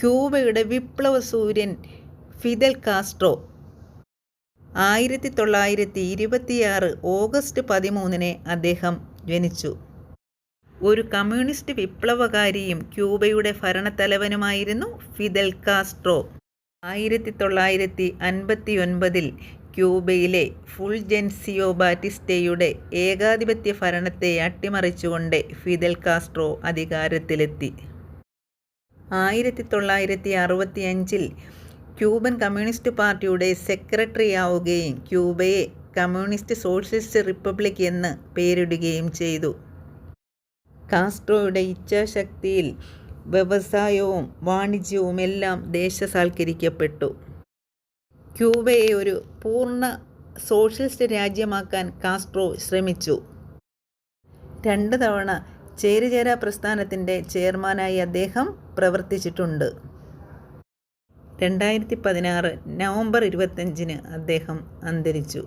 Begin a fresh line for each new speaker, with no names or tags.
ക്യൂബയുടെ വിപ്ലവ സൂര്യൻ Fidel Castro 1926 August 13 അദ്ദേഹം ജനിച്ചു. ഒരു കമ്മ്യൂണിസ്റ്റ് വിപ്ലവകാരിയും ക്യൂബയുടെ ഭരണത്തലവനുമായിരുന്നു ഫിദൽ കാസ്ട്രോ. 1959 ക്യൂബയിലെ ഫുൾജെൻസിയോ ബാറ്റിസ്റ്റയുടെ ഏകാധിപത്യ ഭരണത്തെ അട്ടിമറിച്ചുകൊണ്ട് ഫിദൽ കാസ്ട്രോ അധികാരത്തിലെത്തി. 1965 ക്യൂബൻ കമ്മ്യൂണിസ്റ്റ് പാർട്ടിയുടെ സെക്രട്ടറിയാവുകയും ക്യൂബയെ കമ്മ്യൂണിസ്റ്റ് സോഷ്യലിസ്റ്റ് റിപ്പബ്ലിക് എന്ന് പേരിടുകയും ചെയ്തു. കാസ്ട്രോയുടെ ഇച്ഛാശക്തിയിൽ വ്യവസായവും വാണിജ്യവുമെല്ലാം ദേശസാൽക്കരിക്കപ്പെട്ടു. ക്യൂബയെ ഒരു പൂർണ്ണ സോഷ്യലിസ്റ്റ് രാജ്യമാക്കാൻ കാസ്ട്രോ ശ്രമിച്ചു. 2 തവണ ചേരിചേരാ പ്രസ്ഥാനത്തിൻ്റെ ചെയർമാനായി അദ്ദേഹം പ്രവർത്തിച്ചിട്ടുണ്ട്. 2016 നവംബർ 25 അദ്ദേഹം അന്തരിച്ചു.